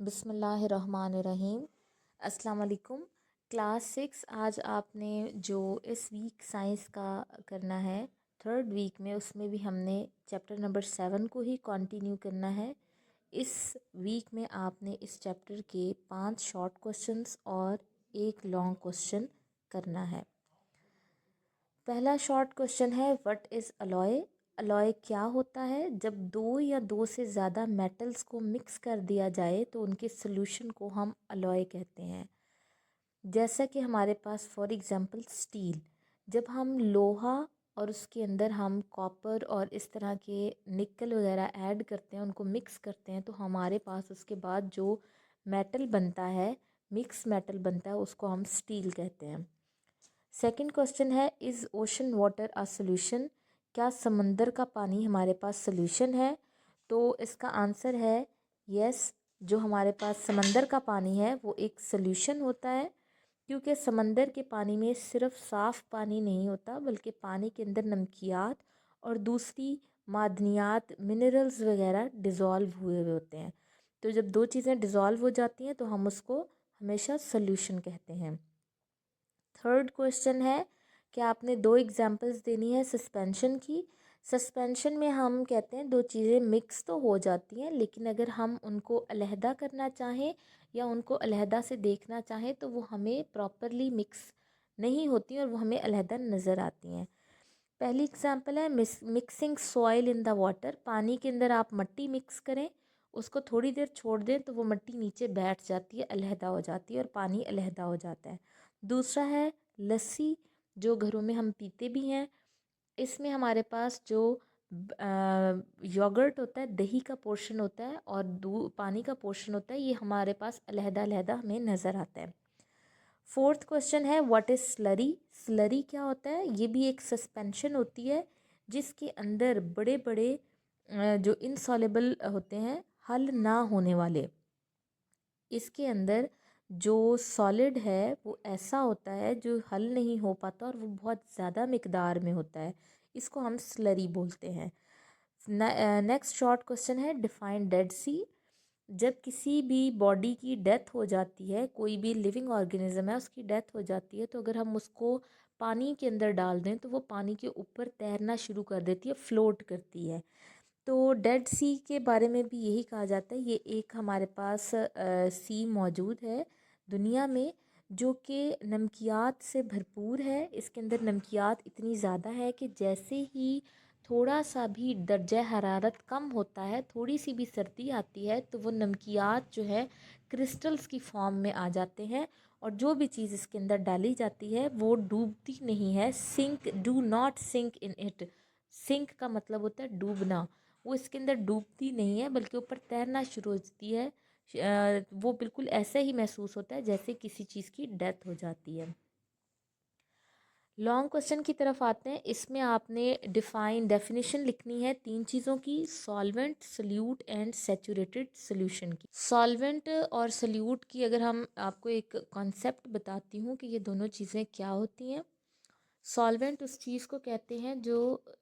बिस्मिल्लाहिर्रहमानिर्रहीम। अस्सलाम वालेकुम। क्लास 6 आज आपने जो इस वीक साइंस का करना है थर्ड वीक में, उसमें भी हमने चैप्टर नंबर 7 को ही कंटिन्यू करना है। इस वीक में आपने इस चैप्टर के 5 शॉर्ट क्वेश्चंस और एक लॉन्ग क्वेश्चन करना है। पहला शॉर्ट क्वेश्चन है, व्हाट इज़ अलॉय। अलॉय क्या होता है? जब दो या दो से ज़्यादा मेटल्स को मिक्स कर दिया जाए तो उनके सोल्यूशन को हम अलॉय कहते हैं। जैसा कि हमारे पास फॉर एग्जांपल स्टील, जब हम लोहा और उसके अंदर हम कॉपर और इस तरह के निकल वगैरह ऐड करते हैं, उनको मिक्स करते हैं, तो हमारे पास उसके बाद जो मेटल बनता है, मिक्स मेटल बनता है, उसको हम स्टील कहते हैं। सेकंड क्वेश्चन है, is ocean water a solution. क्या समंदर का पानी हमारे पास सोल्यूशन है? तो इसका आंसर है यस। जो हमारे पास समंदर का पानी है वो एक सोल्यूशन होता है, क्योंकि समंदर के पानी में सिर्फ साफ़ पानी नहीं होता, बल्कि पानी के अंदर नमकियात और दूसरी मादनियात, मिनरल्स वगैरह डिज़ोल्व हुए हुए होते हैं। तो जब दो चीज़ें डिज़ोल्व हो जाती हैं तो हम उसको हमेशा सोल्यूशन कहते हैं। थर्ड क्वेश्चन है कि आपने दो एग्जांपल्स देनी है सस्पेंशन की। सस्पेंशन में हम कहते हैं दो चीज़ें मिक्स तो हो जाती हैं, लेकिन अगर हम उनको अलहदा करना चाहें या उनको अलहदा से देखना चाहें तो वो हमें प्रॉपरली मिक्स नहीं होती और वो हमें अलहदा नज़र आती हैं। पहली एग्जांपल है mixing soil in the water. पानी के अंदर आप मट्टी मिक्स करें, उसको थोड़ी देर छोड़ दें तो वो मट्टी नीचे बैठ जाती है, अलहदा हो जाती है और पानी अलहदा हो जाता है। दूसरा है लस्सी, जो घरों में हम पीते भी हैं। इसमें हमारे पास जो योगर्ट होता है, दही का पोर्शन होता है, और पानी का पोर्शन होता है, ये हमारे पास अलहदा अलहदा हमें नज़र आता है। फोर्थ क्वेश्चन है, व्हाट इज़ स्लरी। स्लरी क्या होता है? ये भी एक सस्पेंशन होती है जिसके अंदर बड़े बड़े जो इनसॉलेबल होते हैं, हल ना होने वाले, इसके अंदर जो सॉलिड है वो ऐसा होता है जो हल नहीं हो पाता और वो बहुत ज़्यादा मिकदार में होता है, इसको हम स्लरी बोलते हैं। नेक्स्ट शॉर्ट क्वेश्चन है, डिफाइन डेड सी। जब किसी भी बॉडी की डेथ हो जाती है, कोई भी लिविंग ऑर्गेनिज्म है उसकी डेथ हो जाती है, तो अगर हम उसको पानी के अंदर डाल दें तो वो पानी के ऊपर तैरना शुरू कर देती है, फ्लोट करती है। तो डेड सी के बारे में भी यही कहा जाता है। ये एक हमारे पास सी मौजूद है दुनिया में जो कि नमकियात से भरपूर है। इसके अंदर नमकियात इतनी ज़्यादा है कि जैसे ही थोड़ा सा भी दर्जा हरारत कम होता है, थोड़ी सी भी सर्दी आती है, तो वो नमकियात जो है क्रिस्टल्स की फॉर्म में आ जाते हैं, और जो भी चीज़ इसके अंदर डाली जाती है वो डूबती नहीं है। Sink, do not sink in it. Sink का मतलब होता है डूबना। वो इसके अंदर डूबती नहीं है बल्कि ऊपर तैरना शुरू हो जाती है। वो बिल्कुल ऐसे ही महसूस होता है जैसे किसी चीज़ की डेथ हो जाती है। लॉन्ग क्वेश्चन की तरफ आते हैं। इसमें आपने डेफिनेशन लिखनी है तीन चीज़ों की, solvent, solute and saturated solution की। सॉल्वेंट और सल्यूट की अगर हम आपको एक कॉन्सेप्ट बताती हूँ कि ये दोनों चीज़ें क्या होती हैं। सॉल्वेंट उस चीज़ को कहते हैं जो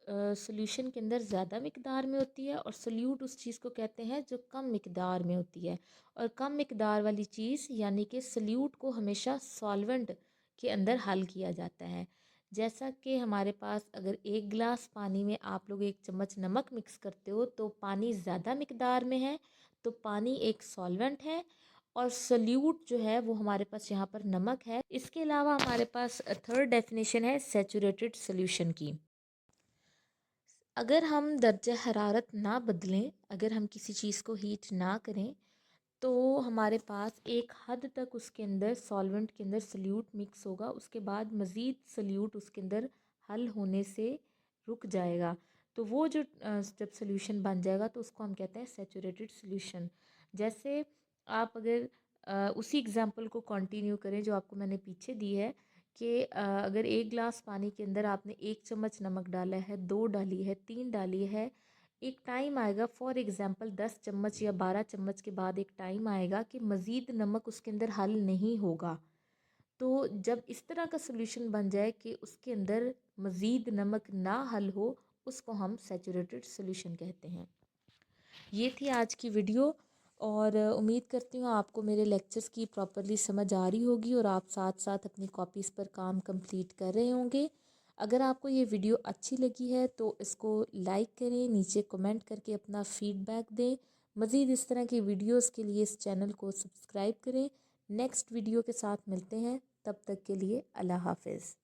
सॉल्यूशन के अंदर ज़्यादा मिकदार में होती है, और सल्यूट उस चीज़ को कहते हैं जो कम मिकदार में होती है। और कम मिकदार वाली चीज़ यानी कि सल्यूट को हमेशा सॉल्वेंट के अंदर हल किया जाता है। जैसा कि हमारे पास अगर एक गिलास पानी में आप लोग एक चम्मच नमक मिक्स करते हो तो पानी ज़्यादा मिकदार में है, तो पानी एक सॉल्वेंट है, और सल्यूट जो है वो हमारे पास यहाँ पर नमक है। इसके अलावा हमारे पास थर्ड डेफिनेशन है सैचुरेटेड सॉल्यूशन की। अगर हम दर्जा हरारत ना बदलें, अगर हम किसी चीज़ को हीट ना करें, तो हमारे पास एक हद तक उसके अंदर सॉल्वेंट के अंदर सल्यूट मिक्स होगा, उसके बाद मज़ीद सल्यूट उसके अंदर हल होने से रुक जाएगा। तो वो जो जब सॉल्यूशन बन जाएगा तो उसको हम कहते हैं सैचुरेटेड सॉल्यूशन। जैसे आप अगर उसी एग्जांपल को कंटिन्यू करें जो आपको मैंने पीछे दी है कि अगर एक गिलास पानी के अंदर आपने एक चम्मच नमक डाला है, दो डाली है, तीन डाली है, एक टाइम आएगा फॉर एग्ज़ाम्पल 10 चम्मच या 12 चम्मच के बाद एक टाइम आएगा कि मज़ीद नमक उसके अंदर हल नहीं होगा। तो जब इस तरह का सोल्यूशन बन जाए कि उसके अंदर मज़ीद नमक ना हल हो, उसको हम सैचुरेटेड सोल्यूशन कहते हैं। ये थी आज की वीडियो। और उम्मीद करती हूँ आपको मेरे लेक्चर्स की प्रॉपरली समझ आ रही होगी और आप साथ साथ अपनी कॉपीज़ पर काम कंप्लीट कर रहे होंगे। अगर आपको ये वीडियो अच्छी लगी है तो इसको लाइक करें, नीचे कमेंट करके अपना फ़ीडबैक दें। मज़ीद इस तरह की वीडियोस के लिए इस चैनल को सब्सक्राइब करें। नेक्स्ट वीडियो के साथ मिलते हैं, तब तक के लिए अल्लाह हाफ़िज़।